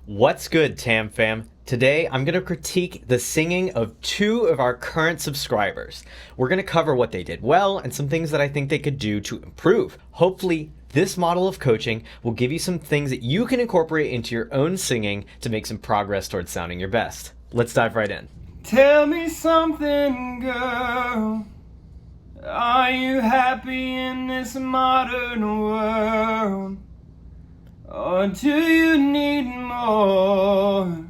What's good, TAMfam? Today, I'm going to critique the singing of two of our current subscribers. We're going to cover what they did well and some things that I think they could do to improve. Hopefully, this model of coaching will give you some things that you can incorporate into your own singing to make some progress towards sounding your best. Let's dive right in. Tell me something, girl. Are you happy in this modern world? Or do you need more?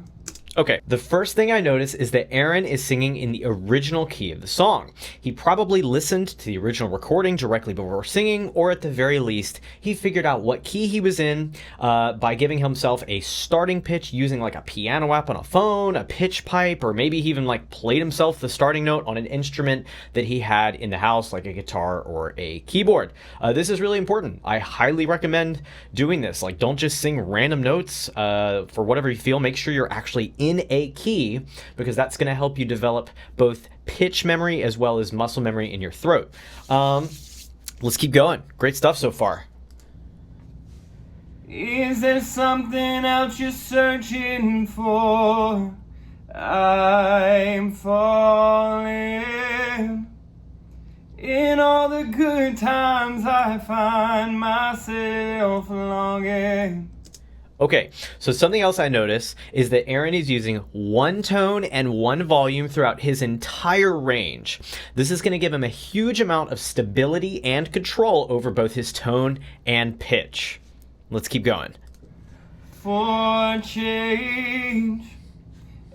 Okay, the first thing I notice is that Aaron is singing in the original key of the song. He probably listened to the original recording directly before singing, or at the very least, he figured out what key he was in by giving himself a starting pitch using like a piano app on a phone, a pitch pipe, or maybe he even like played himself the starting note on an instrument that he had in the house, like a guitar or a keyboard. This is really important. I highly recommend doing this. Like, don't just sing random notes for whatever you feel. Make sure you're actually in a key, because that's going to help you develop both pitch memory as well as muscle memory in your throat. Let's keep going. Great stuff so far. Is there something else you're searching for? I'm falling. In all the good times I find myself longing. Okay, so something else I notice is that Aaron is using one tone and one volume throughout his entire range. This is going to give him a huge amount of stability and control over both his tone and pitch. Let's keep going. For change,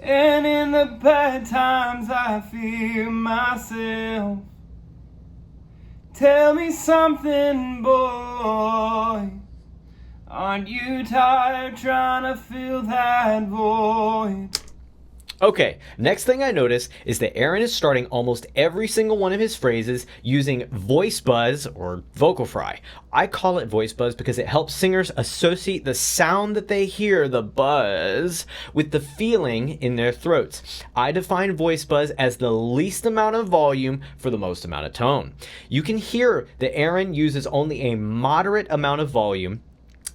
and in the bad times I fear myself. Tell me something, boy. Aren't you tired trying to fill that void? Okay, next thing I notice is that Aaron is starting almost every single one of his phrases using voice buzz or vocal fry. I call it voice buzz because it helps singers associate the sound that they hear, the buzz, with the feeling in their throats. I define voice buzz as the least amount of volume for the most amount of tone. You can hear that Aaron uses only a moderate amount of volume,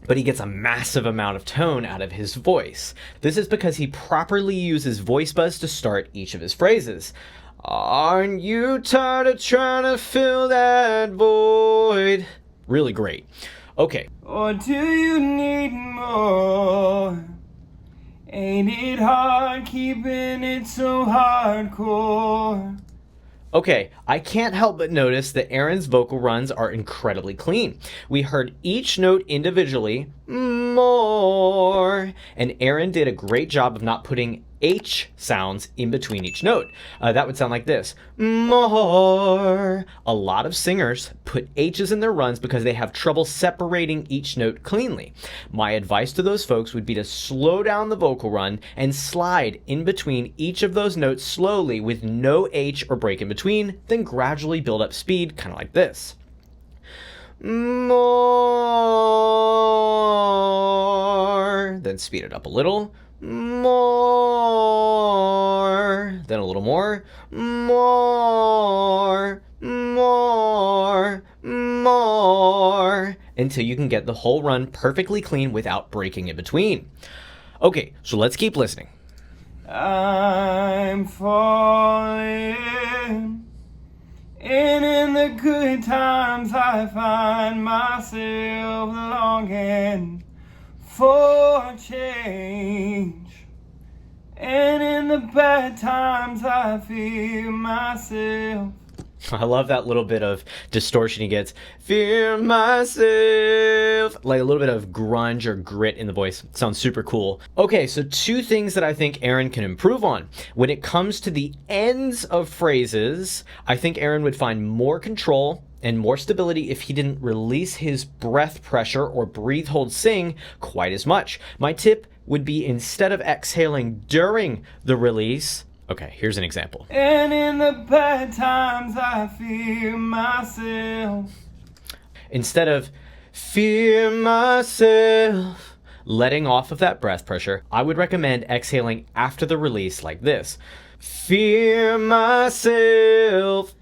but he gets a massive amount of tone out of his voice. This is because he properly uses voice buzz to start each of his phrases. Aren't you tired of trying to fill that void? Really great. Okay. Or do you need more? Ain't it hard keeping it so hardcore? Okay, I can't help but notice that Aaron's vocal runs are incredibly clean. We heard each note individually, more, and Aaron did a great job of not putting H sounds in between each note. That would sound like this, more. A lot of singers put H's in their runs because they have trouble separating each note cleanly. My advice to those folks would be to slow down the vocal run and slide in between each of those notes slowly with no H or break in between, then gradually build up speed, kind of like this. More. Then speed it up a little. More. Then a little more. More. More. More. Until you can get the whole run perfectly clean without breaking in between. Okay, so let's keep listening. I'm falling, and in the good times I find myself longing for change, and in the bad times I fear myself. I love that little bit of distortion he gets. Fear myself. Like a little bit of grunge or grit in the voice. Sounds super cool. Okay, so two things that I think Aaron can improve on. When it comes to the ends of phrases, I think Aaron would find more control and more stability if he didn't release his breath pressure or breathe, hold, sing quite as much. My tip would be, instead of exhaling during the release, okay, here's an example. And in the bad times I fear myself. Instead of fear myself, letting off of that breath pressure, I would recommend exhaling after the release like this. Fear myself.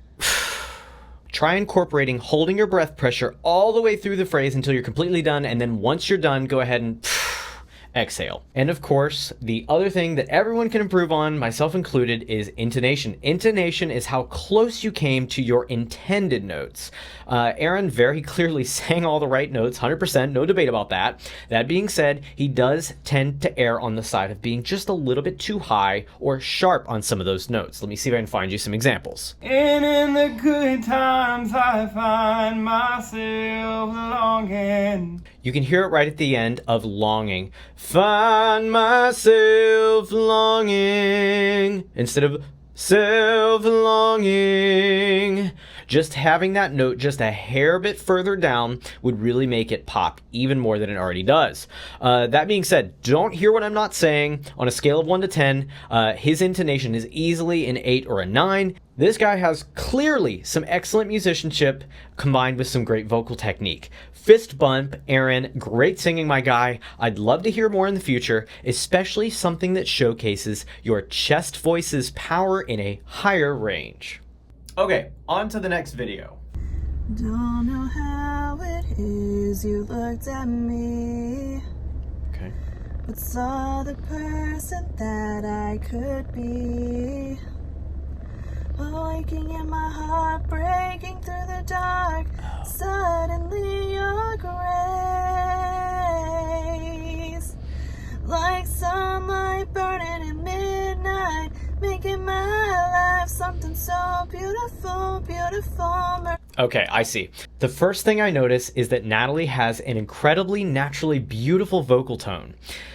Try incorporating holding your breath pressure all the way through the phrase until you're completely done, and then once you're done, go ahead and exhale. And of course, the other thing that everyone can improve on, myself included, is intonation. Intonation is how close you came to your intended notes. Aaron very clearly sang all the right notes, 100%, no debate about that. That being said, he does tend to err on the side of being just a little bit too high or sharp on some of those notes. Let me see if I can find you some examples. And in the good times I find myself longing. You can hear it right at the end of longing. Find myself longing instead of self-longing. Just having that note just a hair bit further down would really make it pop even more than it already does. That being said, don't hear what I'm not saying. On a scale of 1 to 10, his intonation is easily an 8 or a 9. This guy has clearly some excellent musicianship combined with some great vocal technique. Fist bump, Aaron, great singing, my guy. I'd love to hear more in the future, especially something that showcases your chest voice's power in a higher range. Okay, on to the next video. Don't know how it is you looked at me, Okay. but saw the person that I could be. Waking in my heart, breaking through the dark. Suddenly your grace, like sunlight burning in midnight, making my life something so beautiful, beautiful. Okay, I see. The first thing I notice is that Natalie has an incredibly naturally beautiful vocal tone.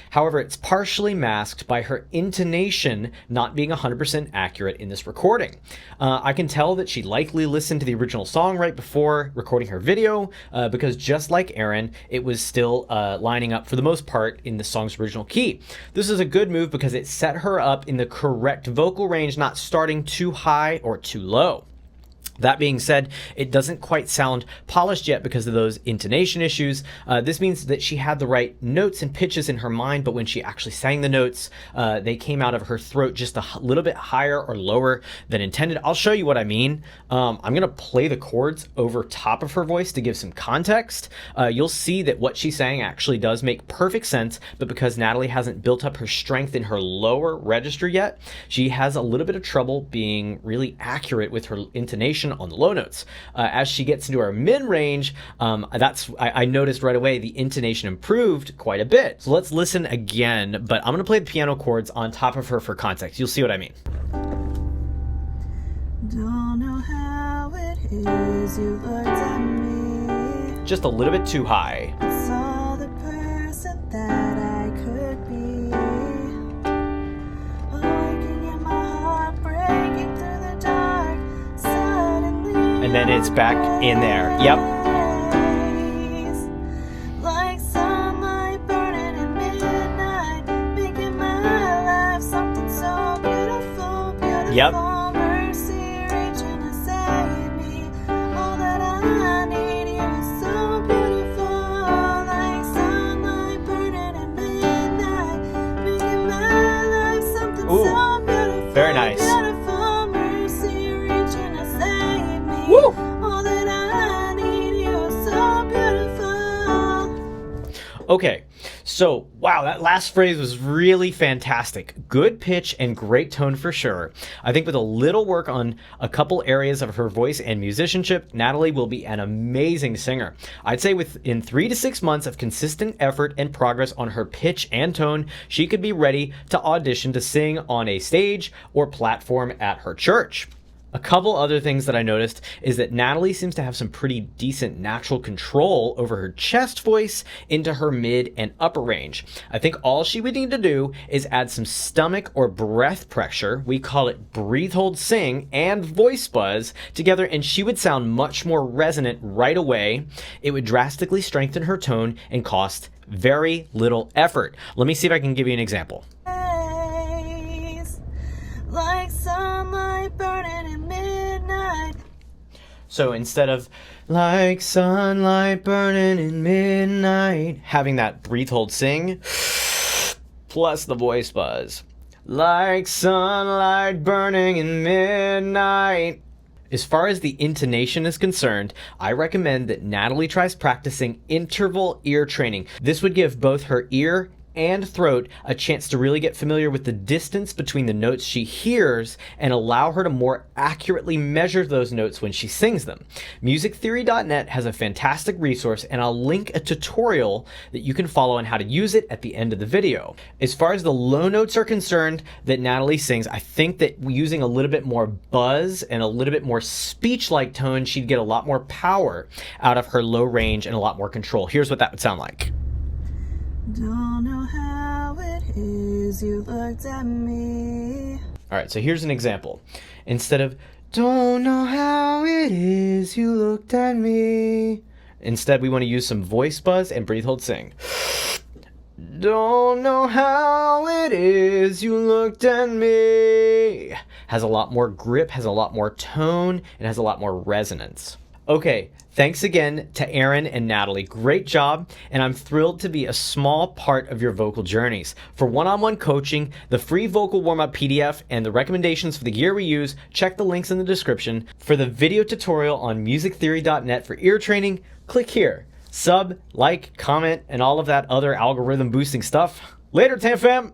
However, it's partially masked by her intonation not being 100% accurate in this recording. I can tell that she likely listened to the original song right before recording her video, because just like Aaron, it was still lining up for the most part in the song's original key. This is a good move because it set her up in the correct vocal range, not starting too high or too low. That being said, it doesn't quite sound polished yet because of those intonation issues. This means that she had the right notes and pitches in her mind, but when she actually sang the notes, they came out of her throat just a little bit higher or lower than intended. I'll show you what I mean. I'm going to play the chords over top of her voice to give some context. You'll see that what she's saying actually does make perfect sense, but because Natalie hasn't built up her strength in her lower register yet, she has a little bit of trouble being really accurate with her intonation on the low notes. As she gets into her mid range, I noticed right away the intonation improved quite a bit. So let's listen again, but I'm going to play the piano chords on top of her for context. You'll see what I mean. Don't know how it is you looked at me, Just a little bit too high. saw the person that I could be. Waking in my heart, breaking through the dark. Suddenly And then it's back in there. Yep. like sunlight burning in midnight, making my life something so beautiful, beautiful. Yep. Mercy reaching to save me. All that I need, you are so beautiful, like sunlight burning in midnight, making my life something Ooh, so beautiful. very nice. Beautiful mercy reaching to save me. Woo! All that I need, you are so beautiful. Okay, so wow, that last phrase was really fantastic. Good pitch and great tone for sure. I think with a little work on a couple areas of her voice and musicianship, Natalie will be an amazing singer. I'd say within 3 to 6 months of consistent effort and progress on her pitch and tone, she could be ready to audition to sing on a stage or platform at her church. A couple other things that I noticed is that Natalie seems to have some pretty decent natural control over her chest voice into her mid and upper range. I think all she would need to do is add some stomach or breath pressure, we call it breathe, hold, sing, and voice buzz together, and she would sound much more resonant right away. It would drastically strengthen her tone and cost very little effort. Let me see if I can give you an example. Like sunlight burning in midnight. So instead of like sunlight burning in midnight, having that breathe, hold, sing, plus the voice buzz. Like sunlight burning in midnight. As far as the intonation is concerned, I recommend that Natalie tries practicing interval ear training. This would give both her ear and throat a chance to really get familiar with the distance between the notes she hears and allow her to more accurately measure those notes when she sings them. Musictheory.net has a fantastic resource, and I'll link a tutorial that you can follow on how to use it at the end of the video. As far as the low notes are concerned that Natalie sings, I think that using a little bit more buzz and a little bit more speech-like tone, she'd get a lot more power out of her low range and a lot more control. Here's what that would sound like. Don't know how it is you looked at me. All right, so here's an example. Instead of, don't know how it is you looked at me, instead we want to use some voice buzz and breathe, hold, sing. Don't know how it is you looked at me. Has a lot more grip, has a lot more tone, and has a lot more resonance. Okay, thanks again to Aaron and Natalie. Great job, and I'm thrilled to be a small part of your vocal journeys. For one-on-one coaching, the free vocal warm-up PDF, and the recommendations for the gear we use, check the links in the description. For the video tutorial on musictheory.net for ear training, click here. Sub, like, comment, and all of that other algorithm boosting stuff. Later, TAMfam!